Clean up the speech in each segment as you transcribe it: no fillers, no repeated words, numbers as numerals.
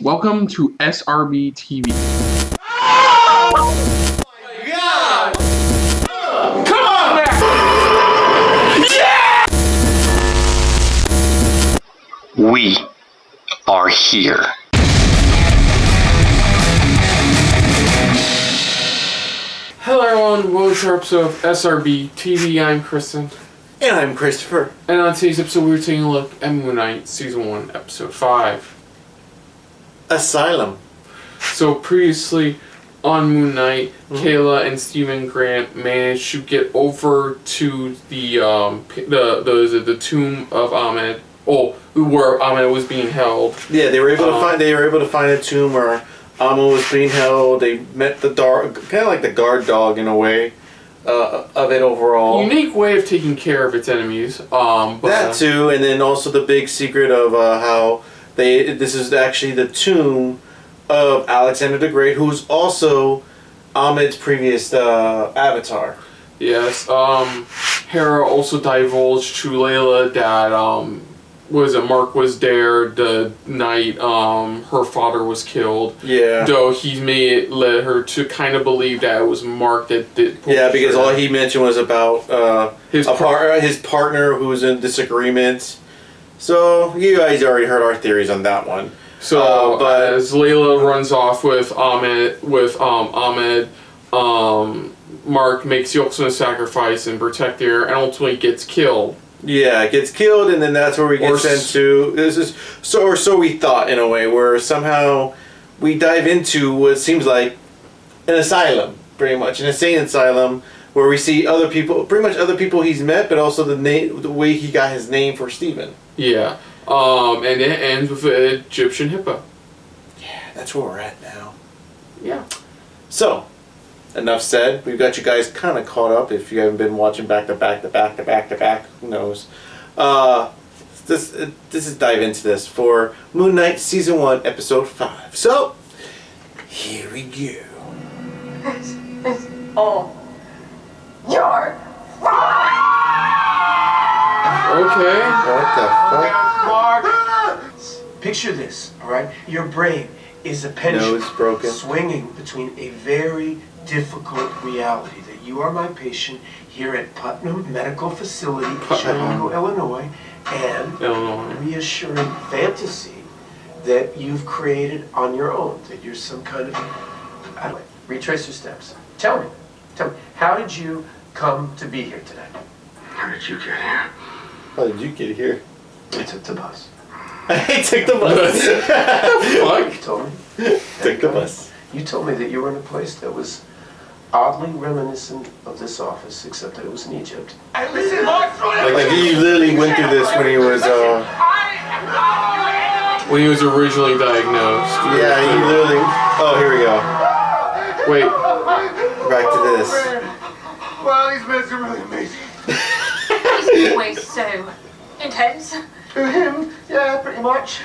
Welcome to SRB TV. Oh my God! Come on now! Yeah! We are here. Hello everyone, welcome to our episode of SRB TV. I'm Kristen. And I'm Christopher. And on today's episode we're taking a look at Moon Knight Season 1, Episode 5. Asylum. So previously on Moon Knight, Kayla and Stephen Grant managed to get over to the tomb of Ahmed. Where Ahmed was being held. Yeah, they were able to find a tomb where Ahmed was being held. They met the kind of like the guard dog in a way of it overall. Unique way of taking care of its enemies. That too, and then also the big secret of how this is actually the tomb of Alexander the Great, who's also Ahmed's previous avatar. Yes. Hera also divulged to Layla that Marc was there the night her father was killed. Yeah. Though he led her to kind of believe that it was Marc that did. Yeah, because all he mentioned was about his partner who was in disagreement. So you guys already heard our theories on that one. So as Layla runs off with Ahmed, Marc makes the ultimate sacrifice and protect her, and ultimately gets killed. Yeah, it gets killed, and then that's where we get sent to. This is so we thought in a way, where somehow we dive into what seems like an asylum, pretty much an insane asylum, where we see other people, pretty much other people he's met, but also the way he got his name for Stephen. Yeah, and it ends with an Egyptian hippo. Yeah, that's where we're at now. Yeah. So, enough said. We've got you guys kind of caught up. If you haven't been watching back to back, who knows? This is dive into this for Moon Knight Season 1, Episode 5. So, here we go. This is all your Okay. What the fuck? Marc! Picture this, all right? Your brain is a pendulum Nose broken. swinging between a very difficult reality that you are my patient here at Putnam Medical Facility in Chicago, Illinois, and reassuring fantasy that you've created on your own, that you're some kind of... Anyway, retrace your steps. Tell me, how did you come to be here today? How did you get here? How did you get here? I took the bus. I took the bus. Fuck. You told me? Took the bus. You told me that you were in a place that was oddly reminiscent of this office, except that it was in Egypt. Like he literally went through this when he was originally diagnosed. Yeah, he literally. Oh, here we go. Wait. Back to this. Well, these meds are really amazing. He's always so intense. To him, yeah, pretty much.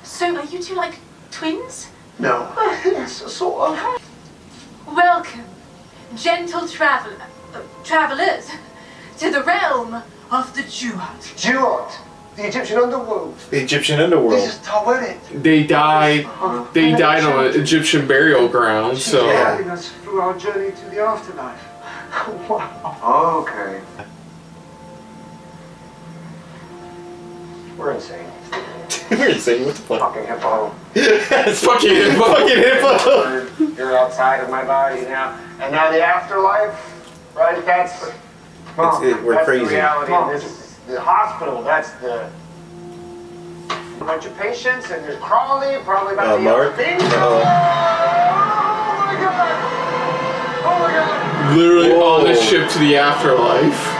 So are you two like twins? No, it's sort of. Welcome, gentle travelers, to the realm of the Jewad. Jewad, the Egyptian underworld. The Egyptian underworld. This is Tawerit. They died on an Egyptian burial ground, so... Guiding us through our journey to the afterlife. Wow. Okay. We're insane. We're insane. What the fuck? Fucking hippo. It's fucking hippo. You're outside of my body now. And now the afterlife, right? That's We're that's crazy. The reality. And this is the hospital. That's the a bunch of patients, and there's Crawley, probably about the Marc. other thing. Oh my god! Oh my god! Literally on the ship to the afterlife.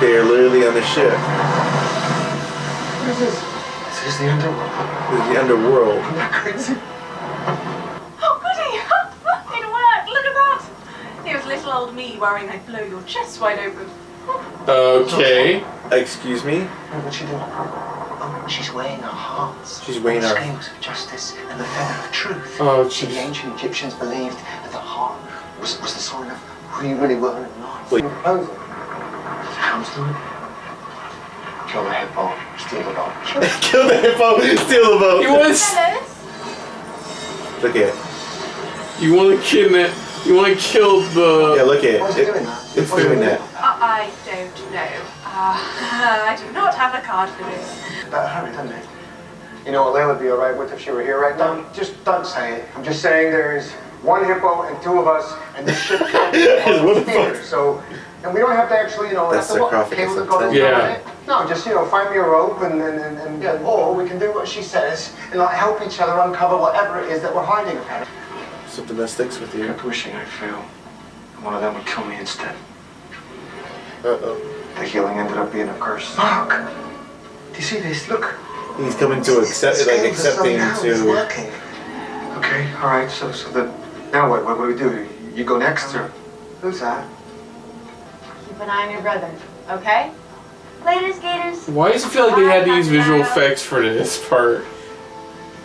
They're literally on the ship. What is this? This is the underworld. This is the underworld. Isn't that crazy? Oh, goody! It worked! Look at that! It was little old me worrying I'd blow your chest wide open. Okay. Excuse me? What's she doing? Oh, she's weighing our hearts. She's weighing the our... scales of justice and the feather of truth. Oh, The jeez. ancient Egyptians believed that the heart was the sign of who you really were in life. Wait. Proposal. Comes to it. Kill the hippo. Steal the boat. Kill the hippo, steal the boat. He was. Look at it. You want to kidnap? You want to kill the? Yeah, look at it. Why is it doing that? It's doing that. I don't know. I do not have a card for this. That hurry, doesn't it? You know what Layla would be alright with if she were here right now? Don't say it. I'm just saying there is one hippo and two of us, and this ship can't What the steer. fuck? So, and we don't have to actually, you know, That's have to look. sarcophagus, Cable I'm to go telling you. down Yeah. it. No, just, you know, find me a rope and yeah, or we can do what she says and like help each other uncover whatever it is that we're hiding apparently. Something that sticks with I you. kept wishing I'd fail. One of them would kill me instead. Uh-oh. The healing ended up being a curse. Mark! Do you see this? Look. He's coming to accept, like accepting It's to. working. Okay, alright, so now what do we do? You go next or? Who's that? Keep an eye on your brother, okay? Later, skaters. Why does it feel like they had to use visual effects for this part?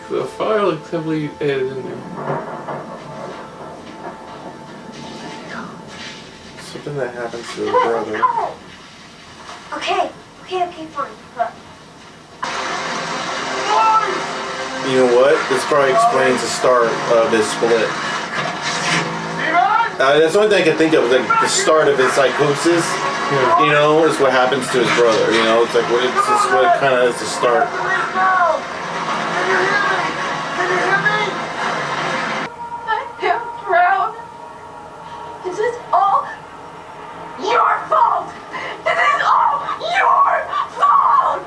The file looks heavily edited in there. Something that happens to his brother. Okay, fine. Look. You know what? This probably explains the start of his split. That's the only thing I can think of, like the start of his psychosis. Yeah. You know, is what happens to his brother. You know, it's like what it's just what kind of is the start. I am proud. This is all your fault. This is all your fault.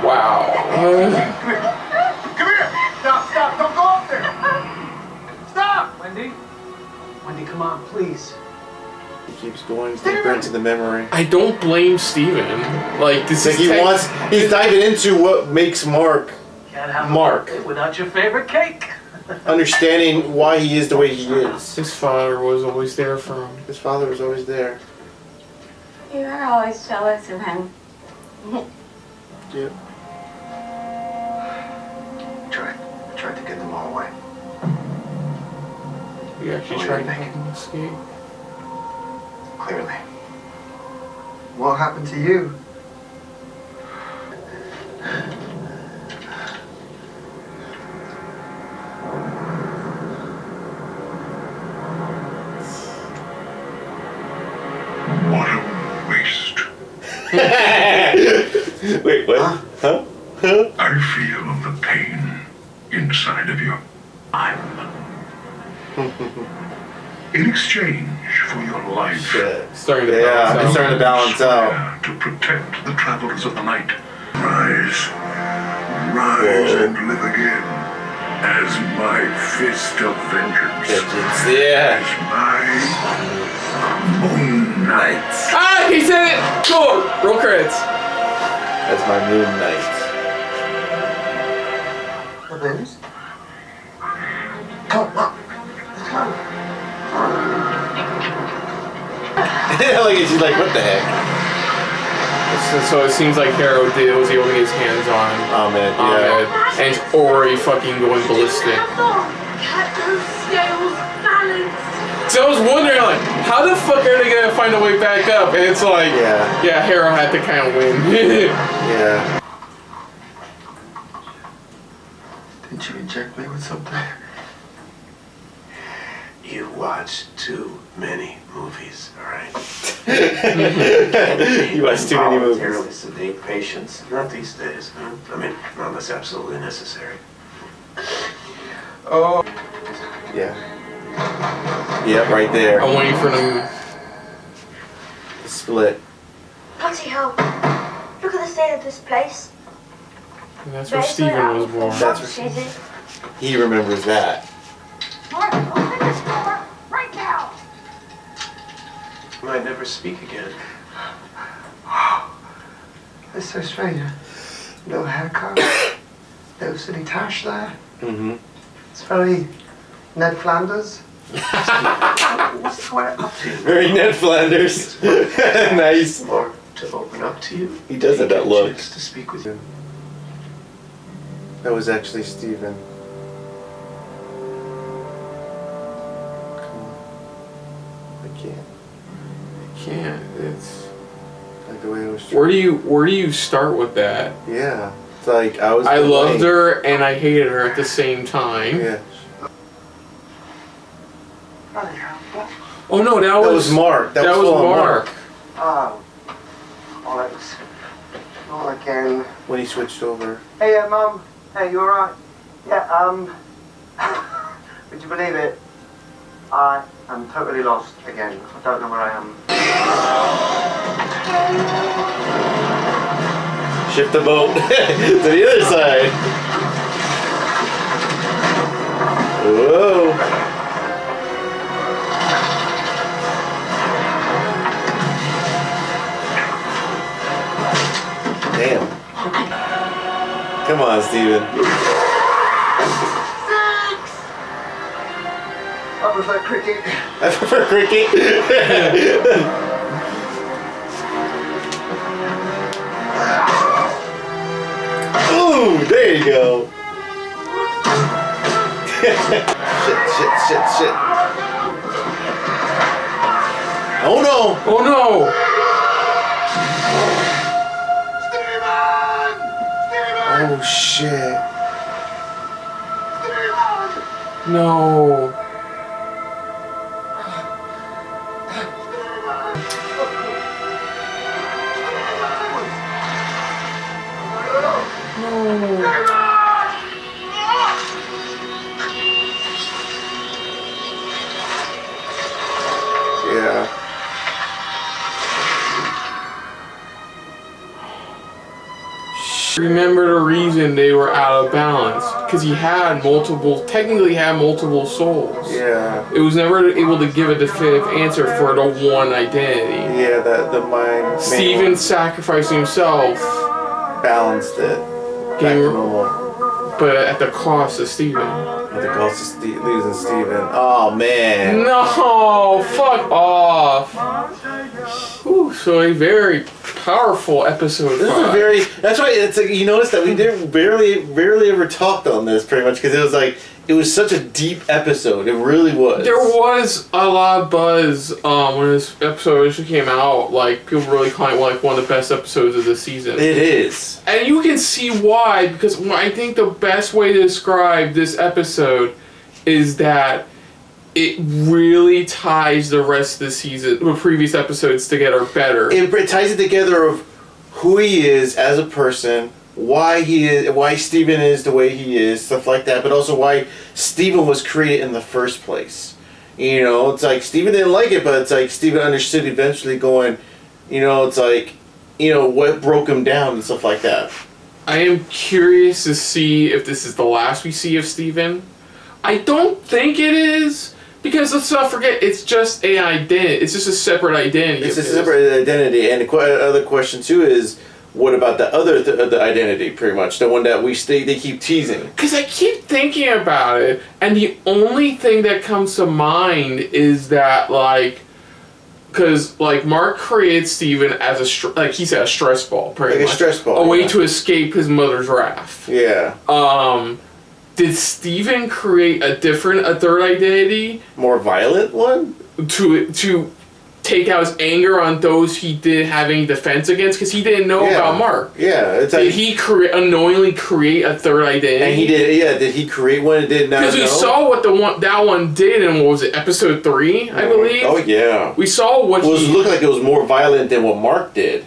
Wow. Come here! Stop! Don't go up there! Stop! Wendy, come on, please. He keeps going deeper into the memory. I don't blame Steven. Like this It's like is he's diving into what makes Mark Can't have Mark. it without your favorite cake. understanding why he is the way he is. His father was always there for him. His father was always there. You were always jealous of him. Yep. Tried to get them all away. We actually tried to make him escape. Clearly. What happened to you? What a waste. Wait, what? Huh? I feel the pain inside of you. I'm. In exchange for your life, Shit. Starting to Yeah, balance it's out. starting to balance out. to protect the travelers of the night. Rise. Rise Whoa. and live again. As my fist of vengeance. Yeah. As my moon knight. Ah, he said it! Cool! Roll credits. That's my moon knight. The booze? Come on, let's go. Like she's like, what the heck? So it seems like Harrow was able to get his hands on Ahmed, yeah. Ahmed, and it's already fucking going ballistic. So I was wondering, like, how the fuck are they gonna find a way back up? And it's like, yeah, Harrow had to kind of win. Yeah. Didn't you inject me with something? You watch too many movies, all right? You watch too many movies. Voluntarily sedate patients. Not these days. Huh? I mean, not unless absolutely necessary. Oh. Yeah. Yep, right there. I'm waiting for them. Split. Bloody hell. Look at the state of this place. And that's where Steven was born. That's where He remembers that. Mark, open this door right now. Might never speak again. That's so strange. Little haircut. Little silly tash there. Mm-hmm. It's very Ned Flanders. What's square up to you? Very Ned Flanders. Nice. Or to open up to you? He does have that Take a look. chance to speak with you. That was actually Steven. Come on. I can't. Can't. It's. Like the way it was true. Where do you start with that? Yeah. It's like I loved her and I hated her at the same time. Yeah. Oh no, that was Marc. That was Marc. Oh. Oh, that was not again. When he switched over. Hey, Mum. Hey, you alright? Yeah, would you believe it? I am totally lost again. I don't know where I am. Shift the boat to the other side. Whoa. Damn. Come on, Steven. I prefer cricket. I prefer cricket. Ooh, there you go. Shit. Oh no. Oh no. Oh shit. No. Yeah. Remember the reason they were out of balance? Because technically had multiple souls. Yeah. It was never able to give a definitive answer for the one identity. Yeah, the mind. Steven sacrificed himself, balanced it. Back to normal. but at the cost of Steven. At the cost of losing Steven. Oh man. No, fuck off. Whew, so a very powerful episode. This is a very. That's why it's like you notice that we didn't barely ever talked on this pretty much because it was like it was such a deep episode. It really was. There was a lot of buzz when this episode initially came out. Like people really calling it like one of the best episodes of the season. It is, and you can see why because I think the best way to describe this episode is that it really ties the rest of the season, the previous episodes together better. It ties it together of who he is as a person, why Steven is the way he is, stuff like that, but also why Steven was created in the first place. You know, it's like Steven didn't like it, but it's like Steven understood eventually going, you know, it's like, you know, what broke him down and stuff like that. I am curious to see if this is the last we see of Steven. I don't think it is. Because let's not forget, it's just an identity. It's just a separate identity. It's a separate identity, and the other question too is, what about the other the identity? Pretty much the one that they keep teasing. Because I keep thinking about it, and the only thing that comes to mind is that because Marc created Steven as a he said a stress ball, pretty much. A stress ball. A way to escape his mother's wrath. Yeah. Did Steven create a third identity? More violent one? To take out his anger on those he didn't have any defense against? Because he didn't know about Marc. Yeah. It's did he unknowingly create a third identity? And he did, yeah. Did he create one and did not know? Because we saw what that one did in, what was it, episode 3, I believe? Oh, yeah. We saw what it looked like it was more violent than what Marc did.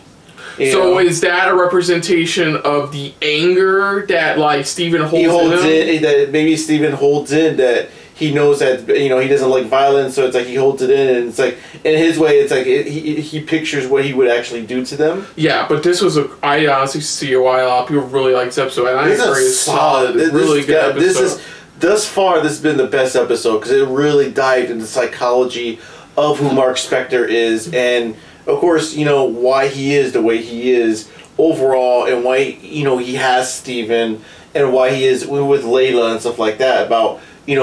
So is that a representation of the anger that Steven holds in? That maybe Steven holds in that he knows that he doesn't like violence, so it's like he holds it in, and it's like in his way, it's like he pictures what he would actually do to them. Yeah, but this was I honestly see why a lot of people really like this episode, and I agree, it's solid, really good episode. Thus far, this has been the best episode because it really dived into the psychology of who Marc Spector is, and of course, why he is the way he is overall, and why, he has Steven, and why he is with Layla and stuff like that, about, letting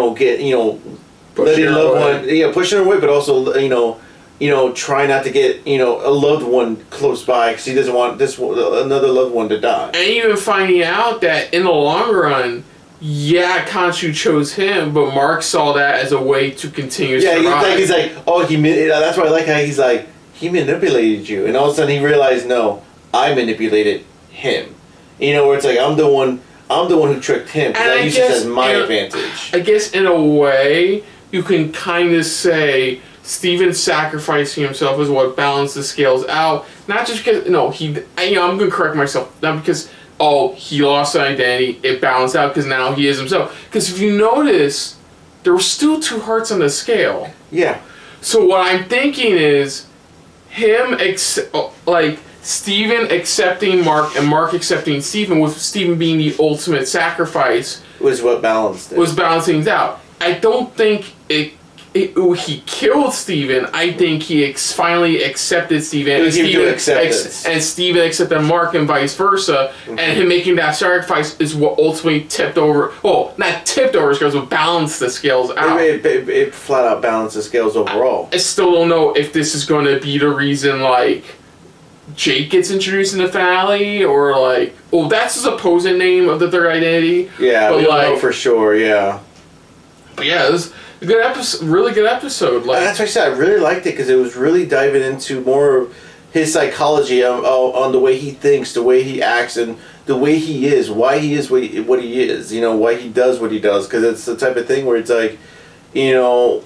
loved one, pushing her away, but also, try not to get, a loved one close by, because he doesn't want another loved one to die. And even finding out that in the long run, Khonshu chose him, but Marc saw that as a way to continue to survive. He's like, oh, that's why I like how he's like, he manipulated you, and all of a sudden he realized, no, I manipulated him. You know, where it's like, I'm the one who tricked him, because I use this as my advantage. I guess in a way, you can kind of say Steven sacrificing himself is what balanced the scales out. Not just because, I'm going to correct myself. Not because, he lost an identity, it balanced out because now he is himself. Because if you notice, there were still 2 hearts on the scale. Yeah. So what I'm thinking is him, Steven accepting Marc and Marc accepting Steven, with Steven being the ultimate sacrifice. Was what balanced it. Was balancing things out. I don't think he killed Steven. I think he finally accepted Steven. And Steven accepted Marc and vice versa. Mm-hmm. And him making that sacrifice is what ultimately tipped over. Well, not tipped over scales, but balanced the scales out. It flat out balanced the scales overall. I still don't know if this is going to be the reason, Jake gets introduced in the finale, or that's the supposed name of the third identity. Yeah, but we don't know for sure. Yeah. But yeah, it was a good episode. Really good episode. That's why I said I really liked it, because it was really diving into more of his psychology on the way he thinks, the way he acts, and the way he is, why he is what he is. Why he does what he does. Because it's the type of thing where it's like, the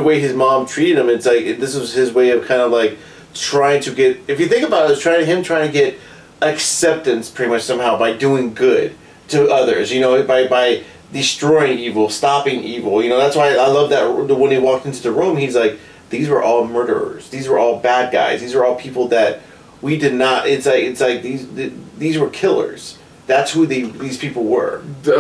way his mom treated him. It's like this was his way of kind of trying to get, if you think about it, it's trying to get acceptance pretty much somehow by doing good to others, by destroying evil, stopping evil. That's why I love that when he walked into the room, he's like, these were all murderers, these were all bad guys, these were all people that we did not, it's like these were killers. That's who these people were. This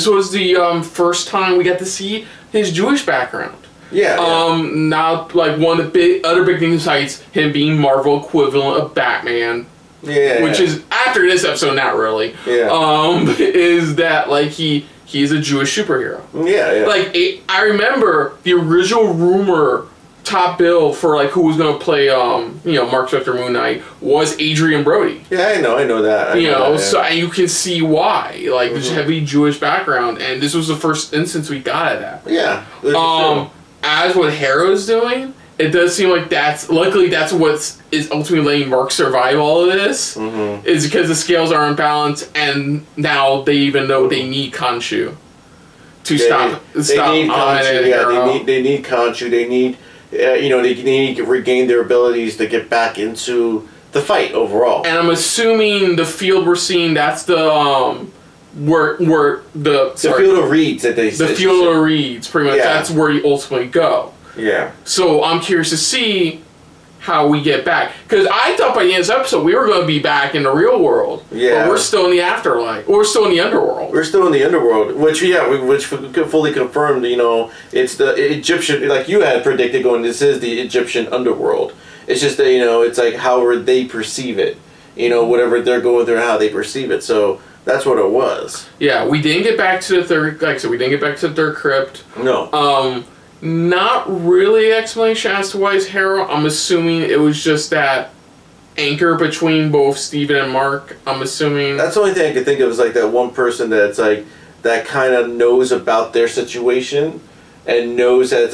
was the first time we got to see his Jewish background. Yeah. Now, one of the other big things besides him being Marvel equivalent of Batman, which is after this episode, not really. Yeah. Is that he's a Jewish superhero? Yeah. I remember the original rumor top bill for who was going to play Mark Spector Moon Knight was Adrian Brody. Yeah, I know that. So you can see why this heavy Jewish background, and this was the first instance we got of that. Yeah. As what Harrow's doing, it does seem like that's what is ultimately letting Mark survive all of this. Mm-hmm. Is because the scales are unbalanced, and now they even know they need Khonshu to stop. They need Khonshu. Yeah, they need Khonshu. They need, they need to regain their abilities to get back into the fight overall. And I'm assuming the field we're seeing, that's the where the field of reeds that they the field of reeds, pretty much. Yeah. That's where you ultimately go. Yeah. So I'm curious to see how we get back, because I thought by the end of this episode we were going to be back in the real world. Yeah. But we're still in the afterlife. We're still in the underworld. We're still in the underworld, which fully confirmed. It's the Egyptian, like you had predicted. This is the Egyptian underworld. It's just that it's however they perceive it. Whatever they're going through, how they perceive it. So. That's what it was. Yeah, we didn't get back to the third. Like I said, we didn't get back to the third crypt. No. Not really an explanation as to why he's Harrow. I'm assuming it was just that anchor between both Steven and Marc. I'm assuming. That's the only thing I could think of is that one person that's that kind of knows about their situation and knows that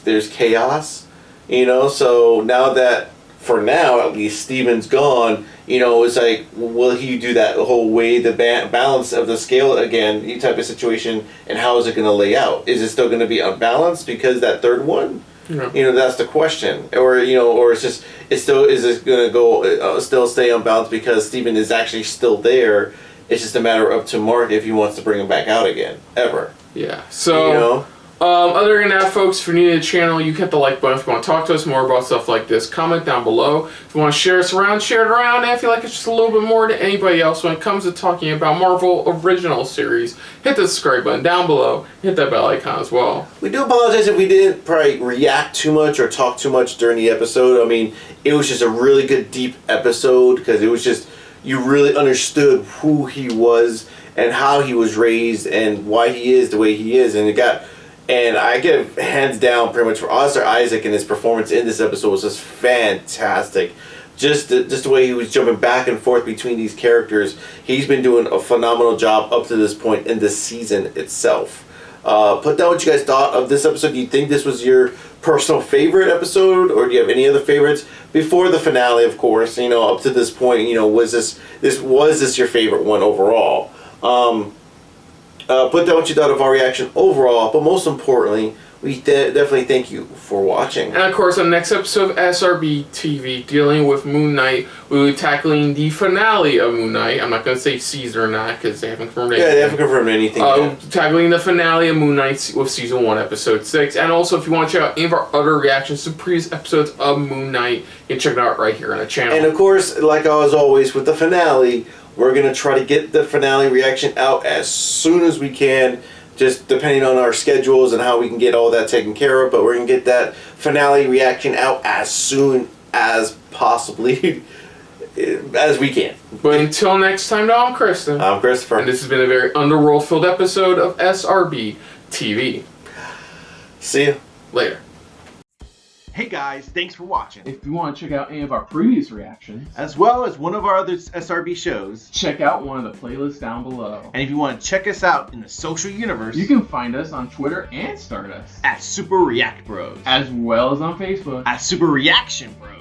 there's chaos. So now that. For now, at least, Steven's gone, it's will he do that whole way, the balance of the scale again, type of situation, and how is it going to lay out? Is it still going to be unbalanced because that third one? Yeah. That's the question. Or, or is it going to go, still stay unbalanced because Steven is actually still there? It's just a matter up to Marc if he wants to bring him back out again, ever. Yeah, so... other than that, folks, if you're new to the channel, you can hit the like button. If you want to talk to us more about stuff like this, comment down below. If you want to share us around, share it around. And if you like it's just a little bit more than anybody else when it comes to talking about Marvel original series, hit the subscribe button down below. Hit that bell icon as well. We do apologize if we didn't probably react too much or talk too much during the episode. I mean, it was just a really good, deep episode because it was just, you really understood who he was and how he was raised and why he is the way he is. And I give hands down pretty much for Oscar Isaac, and his performance in this episode was just fantastic. Just the way he was jumping back and forth between these characters. He's been doing a phenomenal job up to this point in this season itself. Put down what you guys thought of this episode. Do you think this was your personal favorite episode, or do you have any other favorites before the finale? Of course, you know, up to this point, you know, was this your favorite one overall? Put down what you thought of our reaction overall, but most importantly, we definitely thank you for watching. And of course, on the next episode of SRB TV, dealing with Moon Knight, we'll be tackling the finale of Moon Knight. I'm not going to say season or not, because they haven't confirmed anything. Yeah, they haven't confirmed anything yet. Tackling the finale of Moon Knight with Season 1, Episode 6. And also, if you want to check out any of our other reactions to previous episodes of Moon Knight, you can check it out right here on the channel. And of course, like as always, with the finale, we're going to try to get the finale reaction out as soon as we can, just depending on our schedules and how we can get all that taken care of. But we're going to get that finale reaction out as soon as possibly as we can. But until next time, I'm Kristen. I'm Christopher. And this has been a very underworld-filled episode of SRB TV. See you later. Hey guys, thanks for watching. If you want to check out any of our previous reactions, as well as one of our other SRB shows, check out one of the playlists down below. And if you want to check us out in the social universe, you can find us on Twitter and Stardust at Super React Bros, as well as on Facebook at Super Reaction Bros.